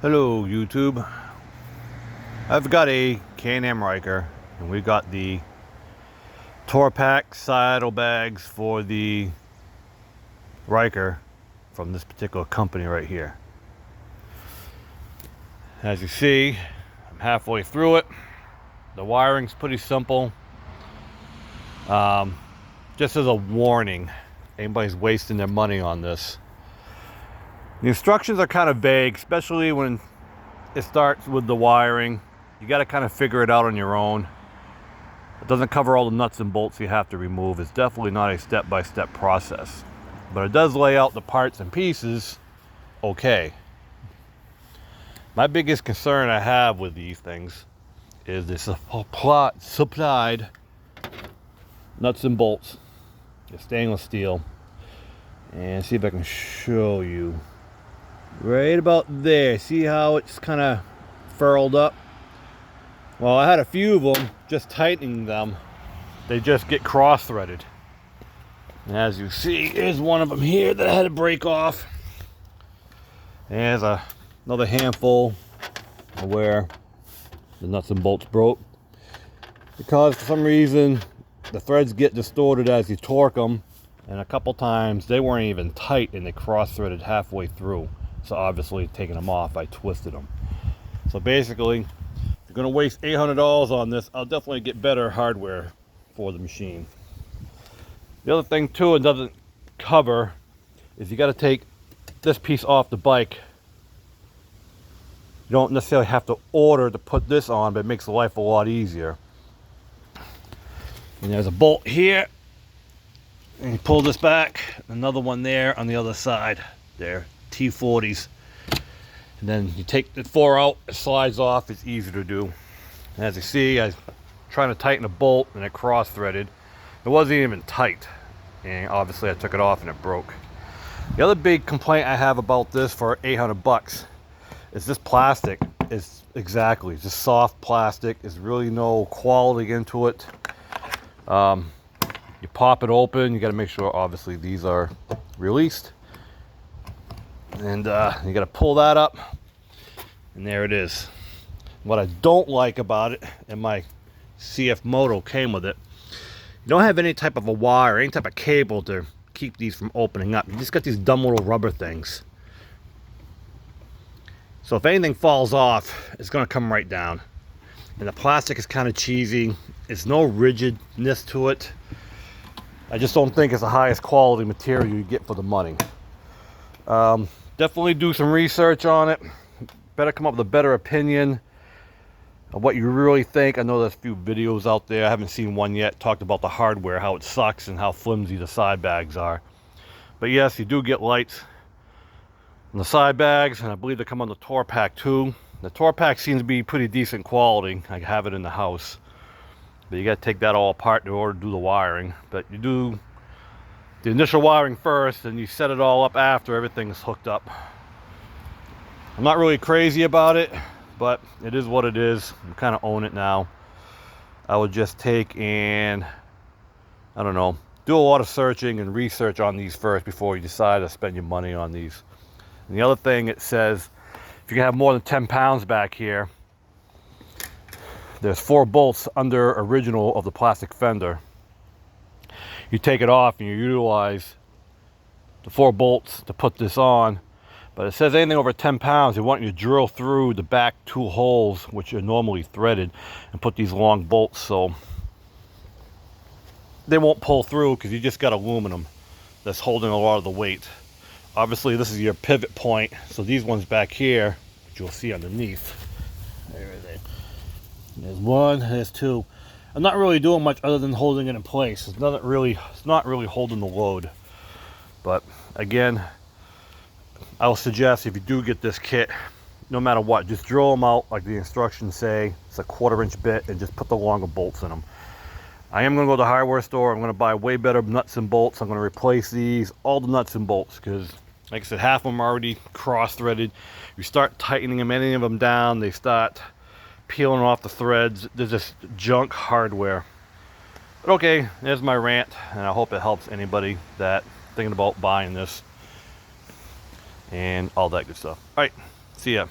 Hello YouTube. I've got a Can-Am Ryker and we got the tour pack saddlebags for the Ryker from this particular company right here. As you see, I'm halfway through it. The wiring's pretty simple. Just as a warning, anybody's wasting their money on this. The instructions are kind of vague, especially when it starts with the wiring. You got to kind of figure it out on your own. It doesn't cover all the nuts and bolts you have to remove. It's definitely not a step-by-step process, but it does lay out the parts and pieces okay. My biggest concern I have with these things is the supplied nuts and bolts. It's stainless steel, and see if I can show you right about there. See how it's kind of furled up? Well, I had a few of them. Just tightening them, they just get cross-threaded. And as you see, here's one of them here that I had to break off. And there's another handful where the nuts and bolts broke, because for some reason the threads get distorted as you torque them, and a couple times they weren't even tight and they cross-threaded halfway through. So obviously taking them off, I twisted them. So basically, if you're going to waste $800 on this, I'll definitely get better hardware for the machine. The other thing too it doesn't cover is you got to take this piece off the bike. You don't necessarily have to order to put this on, but it makes life a lot easier. And there's a bolt here, and you pull this back, another one there on the other side there. T40s, and then you take the 4 out, it slides off. It's easy to do. And as you see, I was trying to tighten a bolt and it cross-threaded. It wasn't even tight, and obviously I took it off and it broke. The other big complaint I have about this for 800 bucks is this plastic. It's just soft plastic. There's really no quality into it. You pop it open, you got to make sure obviously these are released. And you got to pull that up, and there it is. What I don't like about it, and my CF Moto came with it, you don't have any type of a wire, any type of cable to keep these from opening up. You just got these dumb little rubber things. So if anything falls off, it's going to come right down. And the plastic is kind of cheesy. It's no rigidness to it. I just don't think it's the highest quality material you get for the money. Definitely do some research on it. Better come up with a better opinion of what you really think. I know there's a few videos out there. I haven't seen one yet. Talked about the hardware, how it sucks and how flimsy the side bags are. But yes, you do get lights on the side bags, and I believe they come on the tour pack too. The tour pack seems to be pretty decent quality. I have it in the house, but you got to take that all apart in order to do the wiring. But you do the initial wiring first, and you set it all up after everything's hooked up. I'm not really crazy about it, but it is what it is. I kind of own it now. I would just take and, I don't know, do a lot of searching and research on these first before you decide to spend your money on these. And the other thing, it says if you can have more than 10 pounds back here, there's 4 bolts under original of the plastic fender. You take it off and you utilize the 4 bolts to put this on. But it says anything over 10 pounds, they want you to drill through the back 2 holes, which are normally threaded, and put these long bolts so they won't pull through, because you just got aluminum that's holding a lot of the weight. Obviously this is your pivot point, so these ones back here, which you'll see underneath, there it is. There's 1, there's 2. I'm not really doing much other than holding it in place. It's not really holding the load. But again, I will suggest if you do get this kit, no matter what, just drill them out like the instructions say. It's a 1/4 inch bit, and just put the longer bolts in them. I am going to go to the hardware store. I'm going to buy way better nuts and bolts. I'm going to replace these, all the nuts and bolts, because like I said, half of them are already cross-threaded. You start tightening them, any of them down, they start peeling off the threads. They're just junk hardware. But okay, there's my rant, and I hope it helps anybody that thinking about buying this and all that good stuff. All right, see ya.